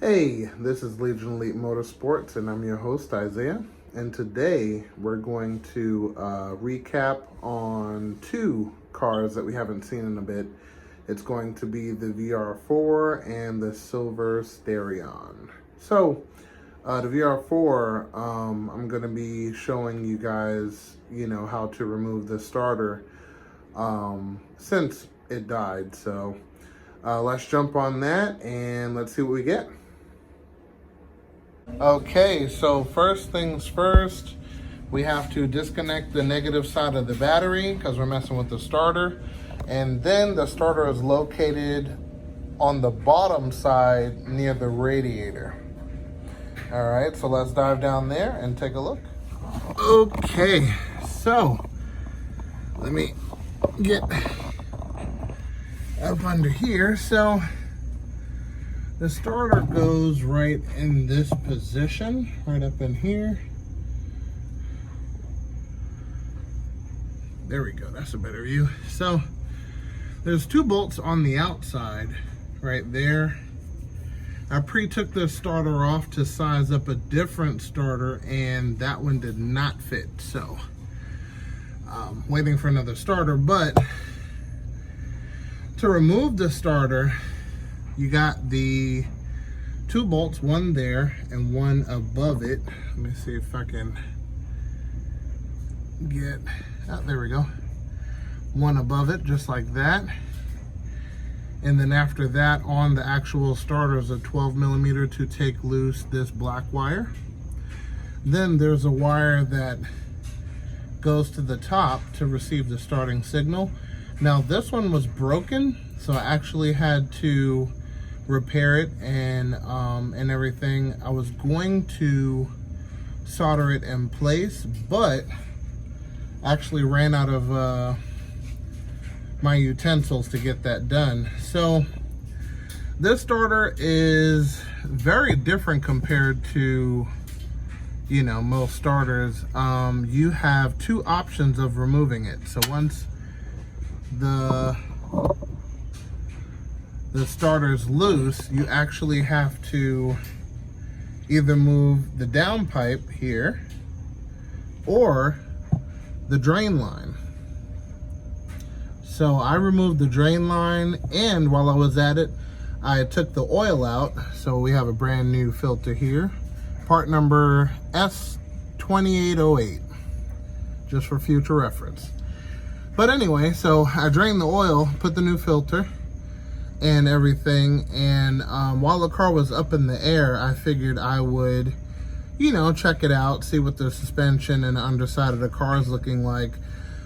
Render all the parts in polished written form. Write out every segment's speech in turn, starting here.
Hey, this is Legion Elite Motorsports, and I'm your host, Isaiah. And today we're going to recap on two cars that we haven't seen in a bit. It's going to be the VR4 and the Silver Starion. So, the VR4, I'm going to be showing you guys, how to remove the starter since it died. So, let's jump on that and let's see what we get. Okay, so first things first, we have to disconnect the negative side of the battery because we're messing with the starter. And then the starter is located on the bottom side near the radiator. All right, so let's dive down there and take a look. Okay, so let me get up under here. So the starter goes right in this position, right up in here. There we go, that's a better view. So there's two bolts on the outside right there. I pre-took the starter off to size up a different starter, and that one did not fit. So waiting for another starter, but to remove the starter, you got the two bolts, one there and one above it. Let me see if I can get, there we go. One above it, just like that. And then after that, on the actual starter is a 12mm to take loose this black wire. Then there's a wire that goes to the top to receive the starting signal. Now this one was broken, so I actually had to repair it and everything. I was going to solder it in place, but actually ran out of my utensils to get that done. So this starter is very different compared to most starters. You have two options of removing it. So once the starter's loose, you actually have to either move the downpipe here or the drain line. So I removed the drain line, and while I was at it, I took the oil out. So we have a brand new filter here, part number S2808, just for future reference. But anyway, so I drained the oil, put the new filter and everything, and while the car was up in the air, I figured I would, check it out, see what the suspension and the underside of the car is looking like,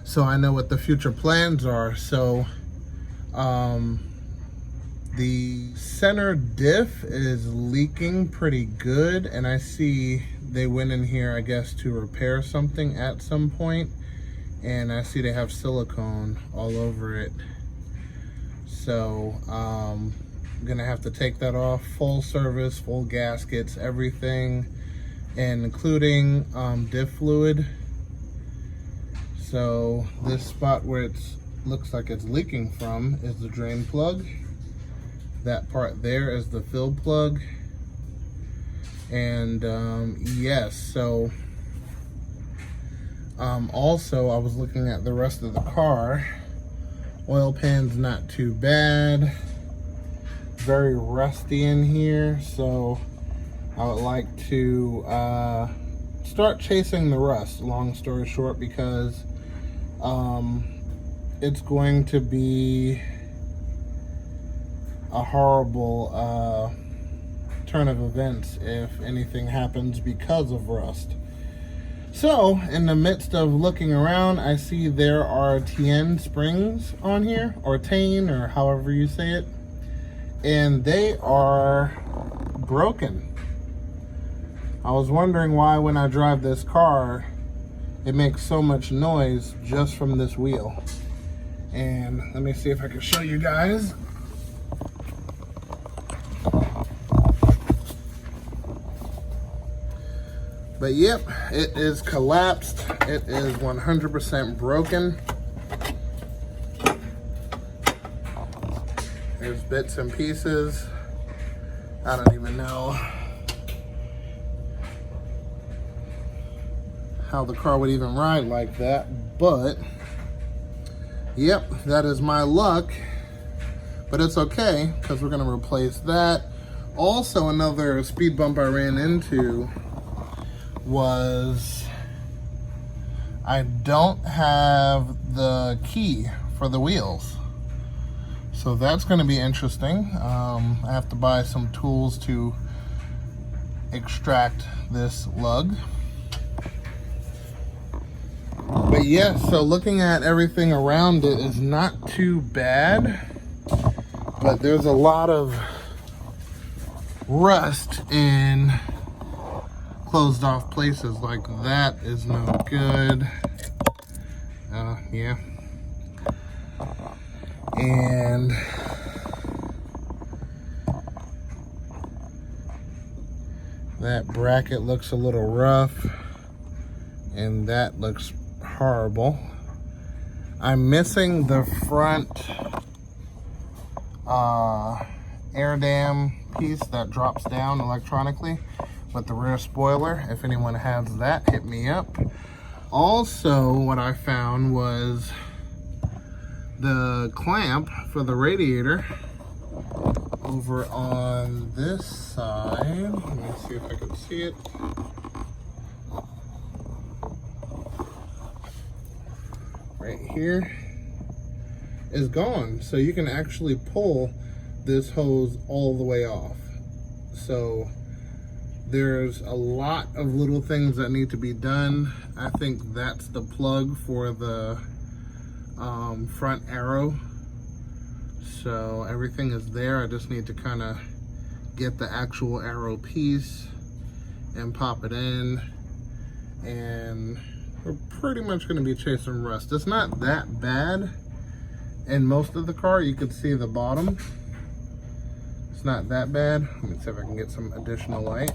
so I know what the future plans are. So the center diff is leaking pretty good, and I see they went in here, I guess, to repair something at some point, and I see they have silicone all over it. So I'm gonna have to take that off, full service, full gaskets, everything, and including diff fluid. So this spot where it looks like it's leaking from is the drain plug. That part there is the fill plug. And yes, so also I was looking at the rest of the car. Oil pan's not too bad. Very rusty in here, so I would like to start chasing the rust, long story short, because it's going to be a horrible turn of events if anything happens because of rust. So, in the midst of looking around, I see there are TN springs on here, or TAN, or however you say it, and they are broken. I was wondering why when I drive this car, it makes so much noise just from this wheel. And let me see if I can show you guys. But yep, it is collapsed. It is 100% broken. There's bits and pieces. I don't even know how the car would even ride like that, but yep, that is my luck. But it's okay, because we're gonna replace that. Also, another speed bump I ran into was I don't have the key for the wheels. So that's gonna be interesting. I have to buy some tools to extract this lug. But yeah, so looking at everything around it is not too bad, but there's a lot of rust in closed off places. Like that is no good. Yeah. And that bracket looks a little rough, and that looks horrible. I'm missing the front air dam piece that drops down electronically with the rear spoiler. If anyone has that, hit me up. Also, what I found was the clamp for the radiator over on this side. Let me see if I can see it. Right here is gone. So you can actually pull this hose all the way off. So there's a lot of little things that need to be done. I think that's the plug for the front arrow. So everything is there. I just need to kind of get the actual arrow piece and pop it in, and we're pretty much going to be chasing rust. It's not that bad in most of the car. You can see the bottom. It's not that bad. Let me see if I can get some additional light.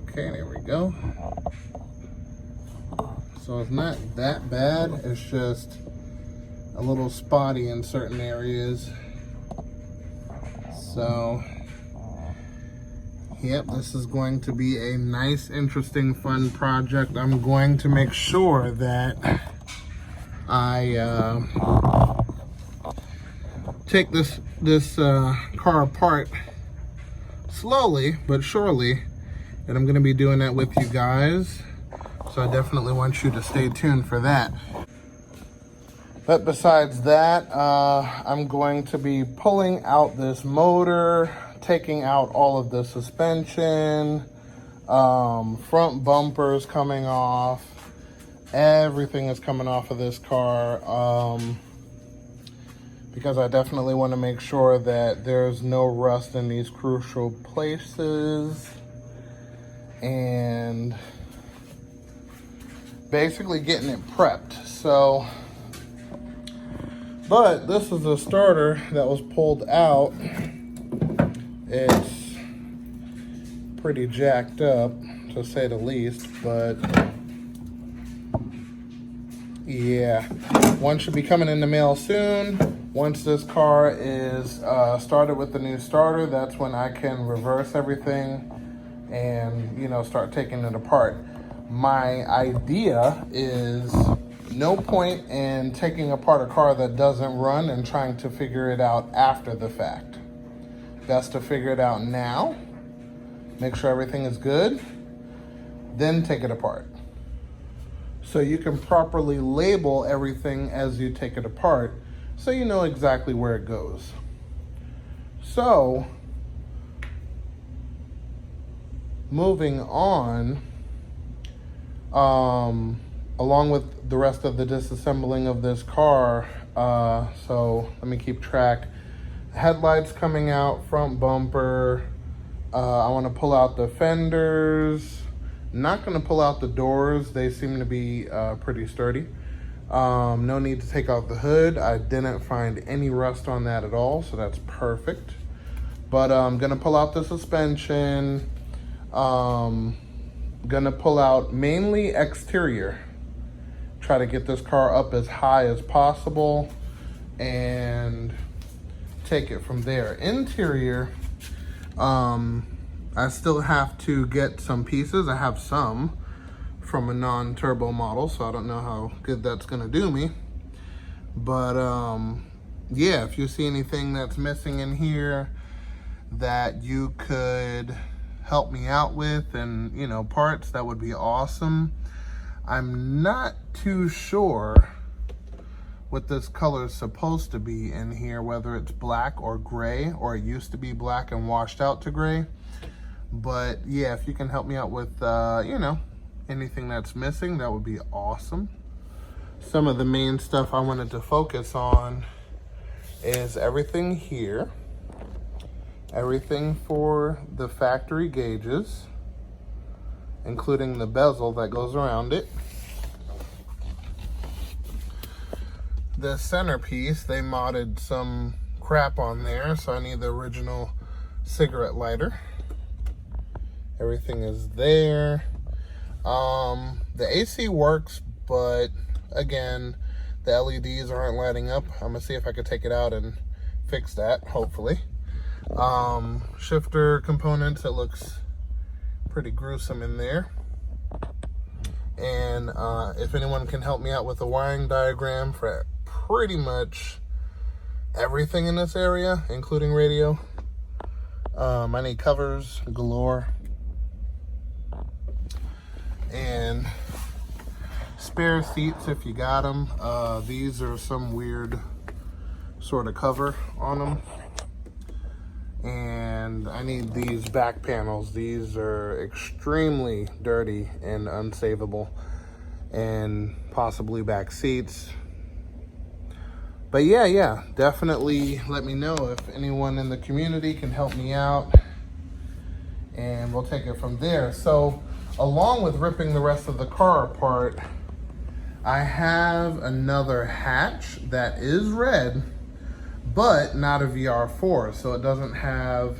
Okay, there we go. So it's not that bad. It's just a little spotty in certain areas. So yep, this is going to be a nice, interesting, fun project. I'm going to make sure that I take this car apart slowly but surely, and I'm going to be doing that with you guys. So I definitely want you to stay tuned for that. But besides that, I'm going to be pulling out this motor, taking out all of the suspension, front bumpers coming off. Everything is coming off of this car, because I definitely want to make sure that there's no rust in these crucial places. And basically getting it prepped. So, but this is a starter that was pulled out. It's pretty jacked up, to say the least, but yeah, one should be coming in the mail soon. Once this car is started with the new starter, that's when I can reverse everything and, you know, start taking it apart. My idea is no point in taking apart a car that doesn't run and trying to figure it out after the fact. Best to figure it out now, make sure everything is good, then take it apart. So you can properly label everything as you take it apart, so you know exactly where it goes. So, moving on, along with the rest of the disassembling of this car, so let me keep track. Headlights coming out, front bumper. I want to pull out the fenders. Not going to pull out the doors. They seem to be pretty sturdy. No need to take out the hood. I didn't find any rust on that at all, so that's perfect. But I'm going to pull out the suspension. Gonna pull out mainly exterior. Try to get this car up as high as possible and take it from there. Interior, I still have to get some pieces. I have some from a non-turbo model, so I don't know how good that's gonna do me. But yeah, if you see anything that's missing in here that you could help me out with, and you know, parts, that would be awesome. I'm not too sure what this color is supposed to be in here, whether it's black or gray, or it used to be black and washed out to gray. But yeah, if you can help me out with you know, anything that's missing, that would be awesome. Some of the main stuff I wanted to focus on is everything here, everything for the factory gauges, including the bezel that goes around it. The centerpiece, they modded some crap on there, so I need the original cigarette lighter. Everything is there. The AC works, but again, the LEDs aren't lighting up. I'm gonna see if I could take it out and fix that, hopefully. Shifter components, it looks pretty gruesome in there. And if anyone can help me out with a wiring diagram for pretty much everything in this area, including radio. I need covers galore. And spare seats if you got them. These are some weird sort of cover on them. And I need these back panels. These are extremely dirty and unsavable. And possibly back seats. But yeah, definitely let me know if anyone in the community can help me out. And we'll take it from there. So, along with ripping the rest of the car apart, I have another hatch that is red, but not a VR4, so it doesn't have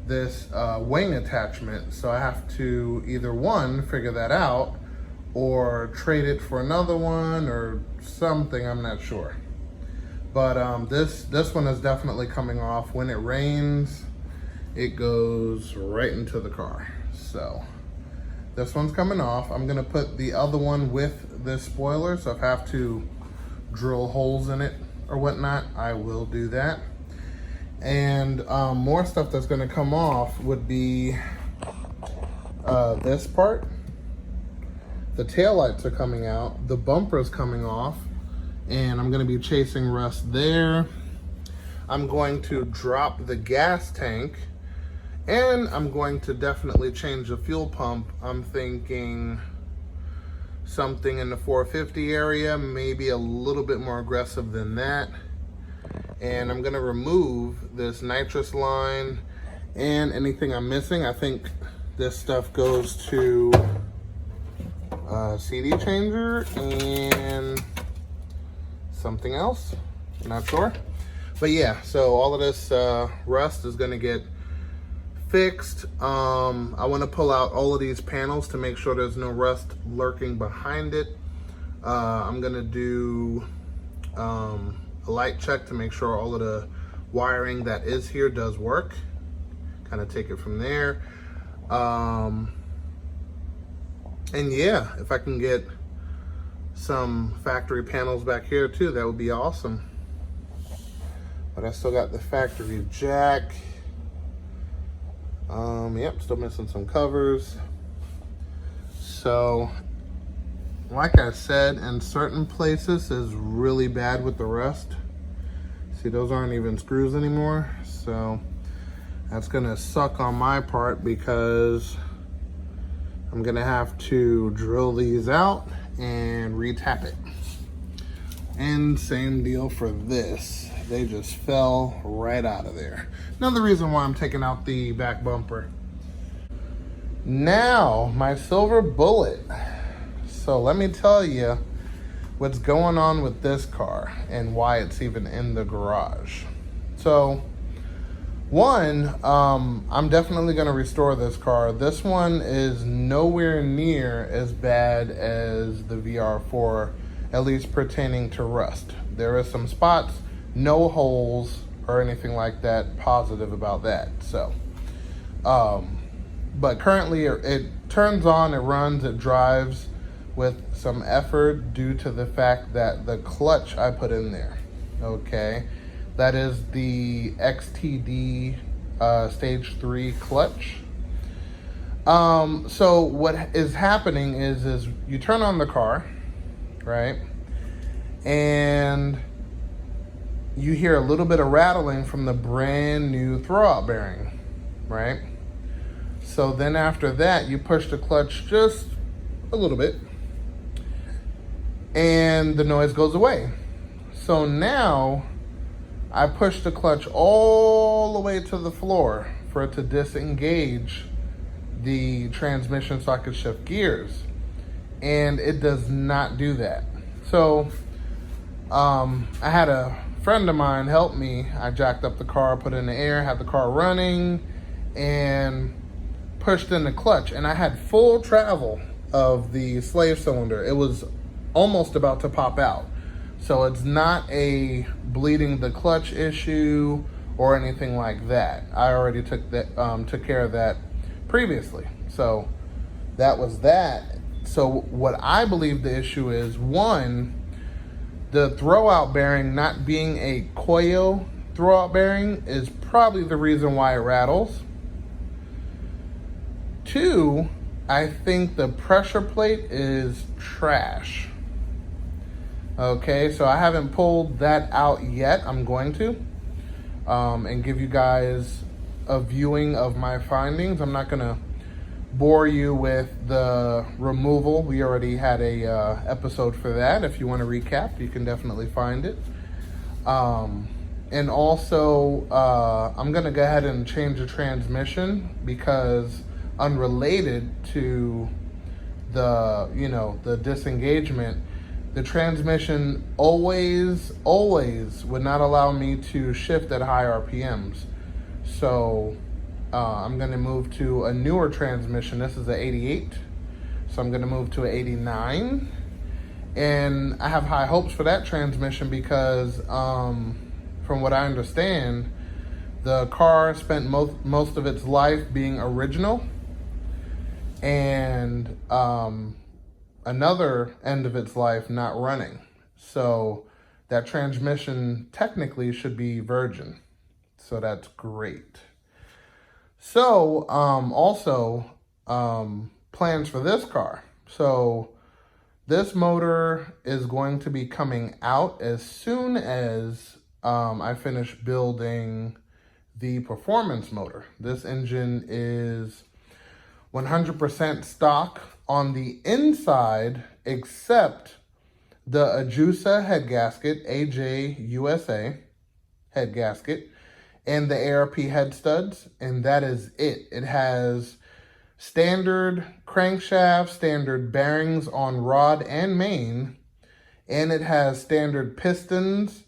this wing attachment. So I have to either one, figure that out, or trade it for another one or something, I'm not sure. But this one is definitely coming off. When it rains, it goes right into the car. So this one's coming off. I'm gonna put the other one with this spoiler, so if I have to drill holes in it or whatnot, I will do that. And more stuff that's gonna come off would be this part. The taillights are coming out, the bumper's coming off, and I'm gonna be chasing rust there. I'm going to drop the gas tank, and I'm going to definitely change the fuel pump. I'm thinking something in the 450 area, maybe a little bit more aggressive than that. And I'm gonna remove this nitrous line and anything I'm missing. I think this stuff goes to CD changer and something else, I'm not sure. But yeah, so all of this rust is gonna get fixed. I wanna pull out all of these panels to make sure there's no rust lurking behind it. I'm gonna do a light check to make sure all of the wiring that is here does work. Kind of take it from there. And yeah, if I can get some factory panels back here too, that would be awesome. But I still got the factory jack. Yep, still missing some covers. So, like I said, in certain places is really bad with the rust. See, those aren't even screws anymore. So that's gonna suck on my part because I'm gonna have to drill these out and re-tap it. And same deal for this. They just fell right out of there. Another reason why I'm taking out the back bumper. Now, my silver bullet. So let me tell you what's going on with this car and why it's even in the garage. So, one, I'm definitely gonna restore this car. This one is nowhere near as bad as the VR4, at least pertaining to rust. There are some spots, no holes, or anything like that positive about that. So, but currently it turns on, it runs, it drives with some effort due to the fact that the clutch I put in there, okay, that is the XTD stage 3 clutch. So what is happening is you turn on the car, right, and you hear a little bit of rattling from the brand new throwout bearing, right? So then after that, you push the clutch just a little bit, and the noise goes away. So now I push the clutch all the way to the floor for it to disengage the transmission so I could shift gears. And it does not do that. So I had a friend of mine help me. I jacked up the car, put it in the air, had the car running, and pushed in the clutch. And I had full travel of the slave cylinder. It was almost about to pop out. So it's not a bleeding the clutch issue or anything like that. I already took care of that previously. So that was that. So what I believe the issue is, one, the throwout bearing not being a coil throwout bearing is probably the reason why it rattles. Two, I think the pressure plate is trash. Okay, so I haven't pulled that out yet. I'm going to and give you guys a viewing of my findings. I'm not gonna bore you with the removal. We already had a episode for that. If you want to recap, you can definitely find it. And also, I'm gonna go ahead and change the transmission because unrelated to the disengagement, the transmission always would not allow me to shift at high RPMs. So I'm gonna move to a newer transmission. This is an 88. So I'm gonna move to an 89. And I have high hopes for that transmission because from what I understand, the car spent most of its life being original, and another end of its life not running. So that transmission technically should be virgin. So that's great. So also plans for this car. So this motor is going to be coming out as soon as I finish building the performance motor. This engine is 100% stock on the inside, except the Ajusa head gasket, AJ USA head gasket, and the ARP head studs, and that is it. It has standard crankshaft, standard bearings on rod and main, and it has standard pistons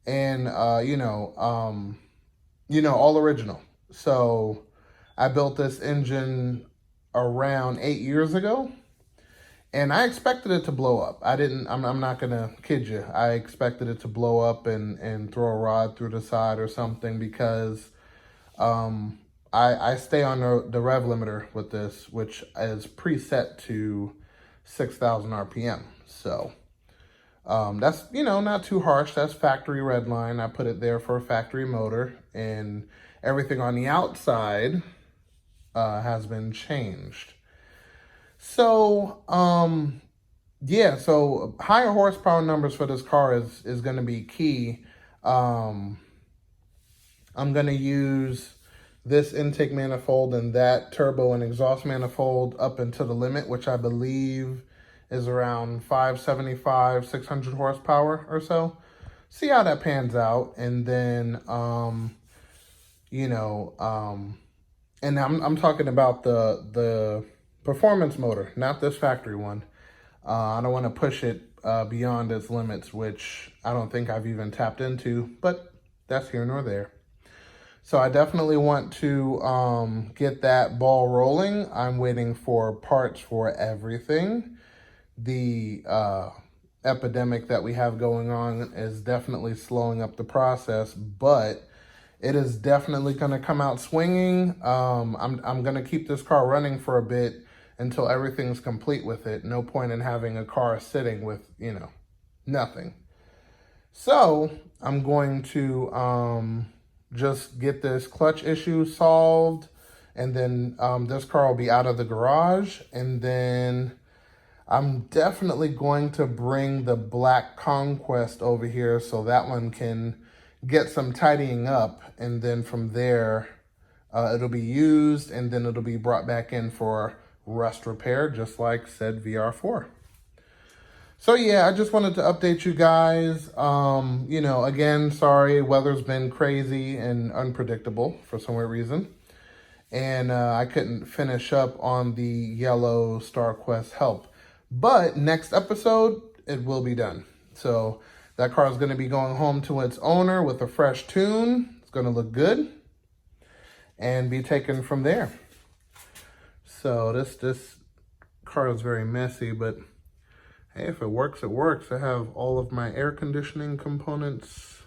and all original. So I built this engine around 8 years ago, and I expected it to blow up. I'm not gonna kid you. I expected it to blow up and throw a rod through the side or something because I stay on the rev limiter with this, which is preset to 6,000 RPM. So that's, not too harsh. That's factory red line. I put it there for a factory motor, and everything on the outside has been changed. So, so higher horsepower numbers for this car is going to be key. I'm going to use this intake manifold and that turbo and exhaust manifold up into the limit, which I believe is around 575, 600 horsepower or so. See how that pans out. And then, and I'm talking about the performance motor, not this factory one. I don't want to push it beyond its limits, which I don't think I've even tapped into, but that's here nor there. So I definitely want to get that ball rolling. I'm waiting for parts for everything. The epidemic that we have going on is definitely slowing up the process, but it is definitely going to come out swinging. I'm going to keep this car running for a bit until everything's complete with it. No point in having a car sitting with, you know, nothing. So I'm going to just get this clutch issue solved, and then this car will be out of the garage, and then I'm definitely going to bring the black Conquest over here so that one can get some tidying up, and then from there it'll be used, and then it'll be brought back in for rust repair, just like said VR4. So yeah, I just wanted to update you guys. You know, again, sorry, weather's been crazy and unpredictable for some weird reason. And I couldn't finish up on the yellow Star Quest help. But next episode, it will be done. So that car is going to be going home to its owner with a fresh tune. It's going to look good and be taken from there. So this car is very messy, but hey, if it works, it works. I have all of my air conditioning components,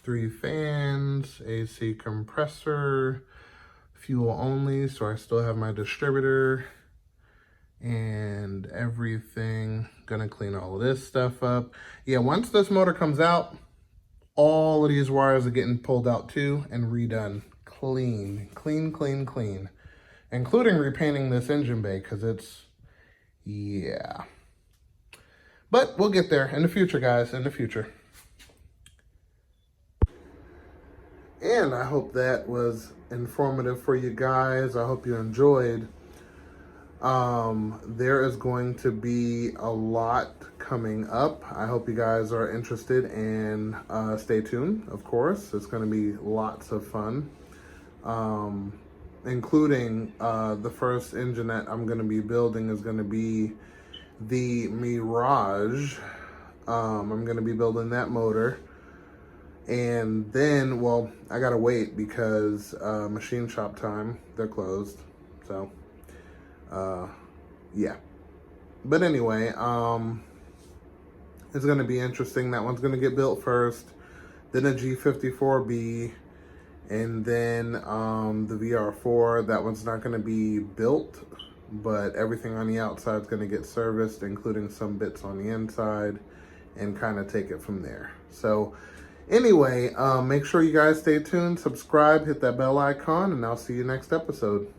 3 fans, AC compressor, fuel only, so I still have my distributor and everything. Gonna clean all of this stuff up. Yeah, once this motor comes out, all of these wires are getting pulled out too and redone. Clean, clean, clean, clean. Including repainting this engine bay, because it's, yeah. But we'll get there in the future, guys, in the future. And I hope that was informative for you guys. I hope you enjoyed. There is going to be a lot coming up. I hope you guys are interested, and stay tuned, of course. It's going to be lots of fun, including the first engine that I'm going to be building is going to be the Mirage. I'm going to be building that motor. And then, well, I gotta wait because machine shop time, they're closed. So, yeah. But anyway, it's gonna be interesting. That one's gonna get built first, then a G54B, and then the VR4. That one's not gonna be built, but everything on the outside is gonna get serviced, including some bits on the inside, and kind of take it from there. So, anyway, make sure you guys stay tuned, subscribe, hit that bell icon, and I'll see you next episode.